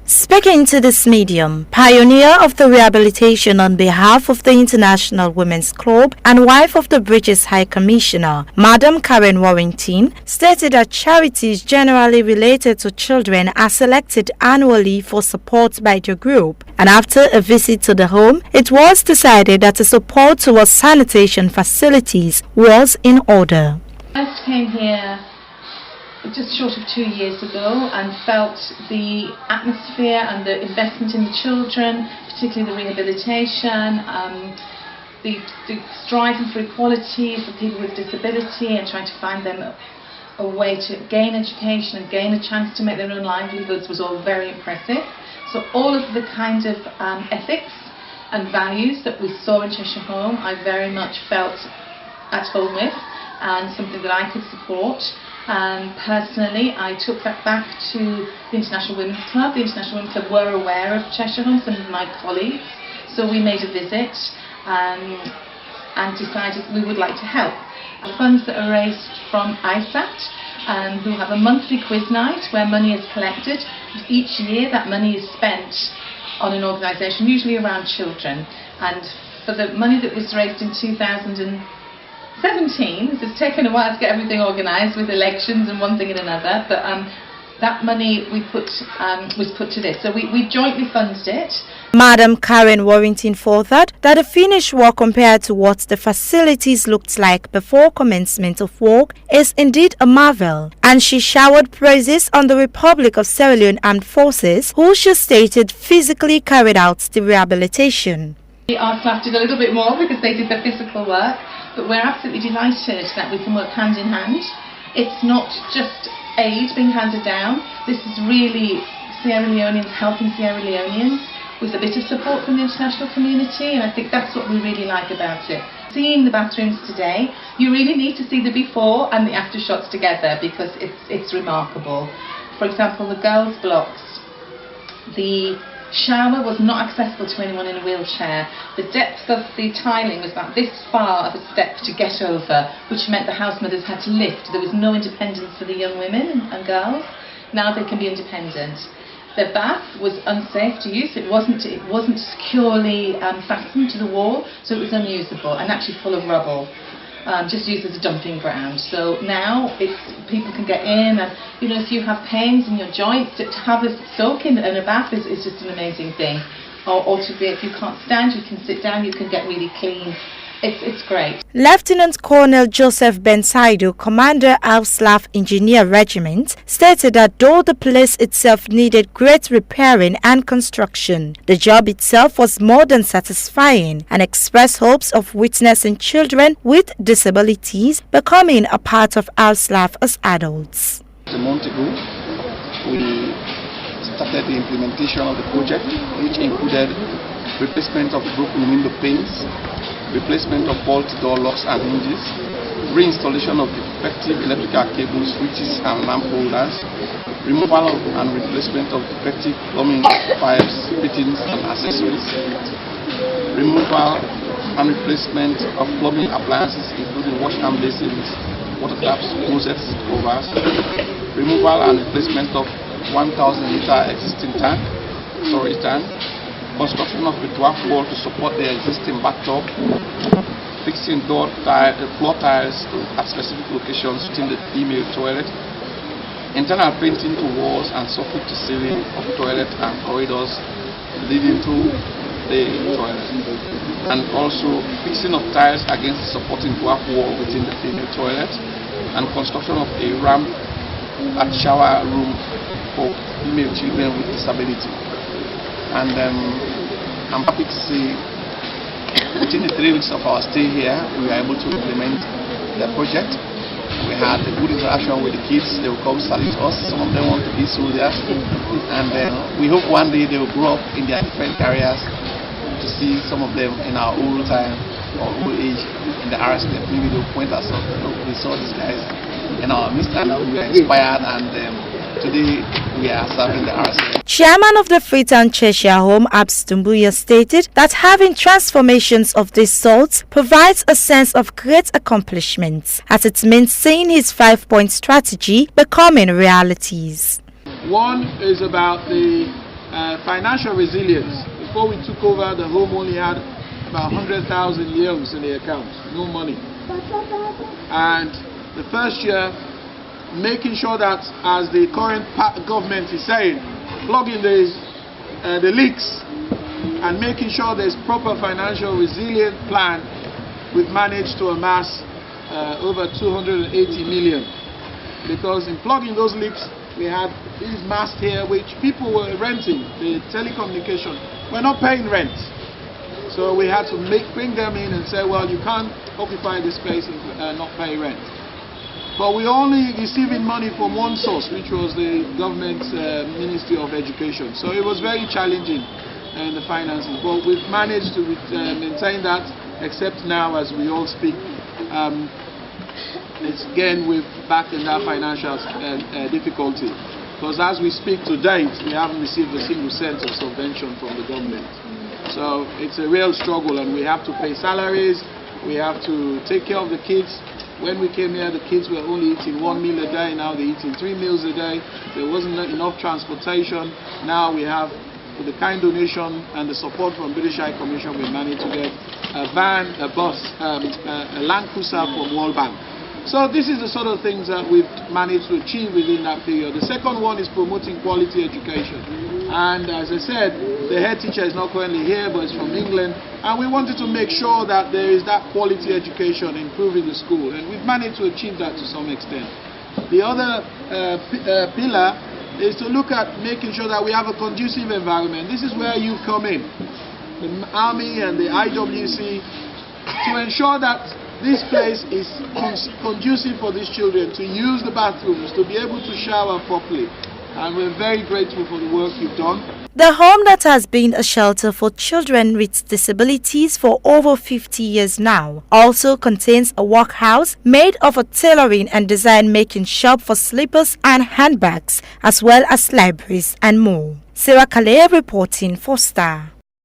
Speaking to this medium, pioneer of the rehabilitation on behalf of the International Women's Club and wife of the British High Commissioner, Madam Karen Warrington, stated that charities generally related to children are selected annually for support by the group, and after a visit to the home, it was decided that the support towards sanitation facilities was in order. I came here just short of 2 years ago and felt the atmosphere and the investment in the children, particularly the rehabilitation, the striving for equality for people with disability and trying to find them a way to gain education and gain a chance to make their own livelihoods was all very impressive. So all of the kind of ethics and values that we saw in Cheshire Home, I very much felt at home with and something that I could support. Personally, I took that back to the International Women's Club. The International Women's Club were aware of Cheshire Home, some of my colleagues, so we made a visit and decided we would like to help. The funds that are raised from ISAT, who have a monthly quiz night where money is collected. Each year that money is spent on an organisation, usually around children. And for the money that was raised in 2017, it's taken a while to get everything organised with elections and one thing and another, but that money was put to this. So we jointly funded it. Madam Karen Warrington furthered that the finished work compared to what the facilities looked like before commencement of work is indeed a marvel, and she showered praises on the Republic of Sierra Leone Armed Forces, who she stated physically carried out the rehabilitation. Our staff did a little bit more because they did the physical work, but we're absolutely delighted that we can work hand in hand. It's not just aid being handed down, this is really Sierra Leoneans helping Sierra Leoneans with a bit of support from the international community, and I think that's what we really like about it. Seeing the bathrooms today, you really need to see the before and the after shots together because it's remarkable. For example, the girls' blocks, the shower was not accessible to anyone in a wheelchair. The depth of the tiling was about this far of a step to get over, which meant the house mothers had to lift. There was no independence for the young women and girls. Now they can be independent. The bath was unsafe to use. It wasn't securely fastened to the wall, so it was unusable and actually full of rubble. Just used as a dumping ground. So now people can get in, and if you have pains in your joints, to have a soak in a bath is just an amazing thing. Or to be, if you can't stand, you can sit down, you can get really clean. It's great. Lieutenant Colonel Joseph Bensaido, Commander Alslav Engineer Regiment, stated that though the place itself needed great repairing and construction, the job itself was more than satisfying, and expressed hopes of witnessing children with disabilities becoming a part of Alslav as adults. A month ago, we started the implementation of the project, which included replacement of broken window panes, replacement of faulty door locks and hinges, reinstallation of defective electrical cables, switches and lamp holders, removal and replacement of defective plumbing pipes, fittings and accessories, removal and replacement of plumbing appliances including wash hand basins, water taps, closets, covers, removal and replacement of 1,000-litre existing storage tank, construction of a dwarf wall to support the existing bathtub, fixing floor tiles at specific locations within the female toilet, internal painting to walls and soffit to ceiling of toilet and corridors leading to the toilet, and also fixing of tiles against the supporting dwarf wall within the female toilet, and construction of a ramp at shower room for female children with disability. And I'm happy to say within the 3 weeks of our stay here, we were able to implement the project. We had a good interaction with the kids. They will come salute us. Some of them want to be soldiers. And we hope one day they will grow up in their different careers to see some of them in our old time or old age in the RSF. Maybe they'll point us out. We saw these guys in our midst and we were inspired, and today we are serving the RSF. Chairman of the Freetown Cheshire Home, Abs Tumbuya, stated that having transformations of this sort provides a sense of great accomplishments, as it means seeing his 5-point strategy becoming realities. One is about the Financial resilience. Before we took over, the home only had about 100,000 dirhams in the account, no money. And the first year, making sure that, as the current government is saying, plugging the leaks and making sure there's proper financial resilient plan, we've managed to amass over 280 million. Because in plugging those leaks, we had this mast here which people were renting, the telecommunication. We're not paying rent. So we had to bring them in and say, well, you can't occupy this space and not pay rent. But we're only receiving money from one source, which was the government's Ministry of Education. So it was very challenging in the finances. But we've managed to maintain that, except now as we all speak. It's again we're back in that financial difficulty, because as we speak to date, we haven't received a single cent of subvention from the government. So it's a real struggle, and we have to pay salaries, we have to take care of the kids. When we came here, the kids were only eating 1 meal a day, now they're eating 3 meals a day. There wasn't enough transportation. Now we have, with the kind donation and the support from British High Commission, we managed to get a van, a bus, a Land Cruiser from World Bank. So this is the sort of things that we've managed to achieve within that period. The second one is promoting quality education. And as I said, the head teacher is not currently here, but it's from England. And we wanted to make sure that there is that quality education improving the school. And we've managed to achieve that to some extent. The other pillar is to look at making sure that we have a conducive environment. This is where you come in, the Army and the IWC, to ensure that this place is conducive for these children to use the bathrooms, to be able to shower properly. And we're very grateful for the work you've done. The home that has been a shelter for children with disabilities for over 50 years now also contains a workhouse made of a tailoring and design making shop for slippers and handbags, as well as libraries and more. Kallay reporting for Star.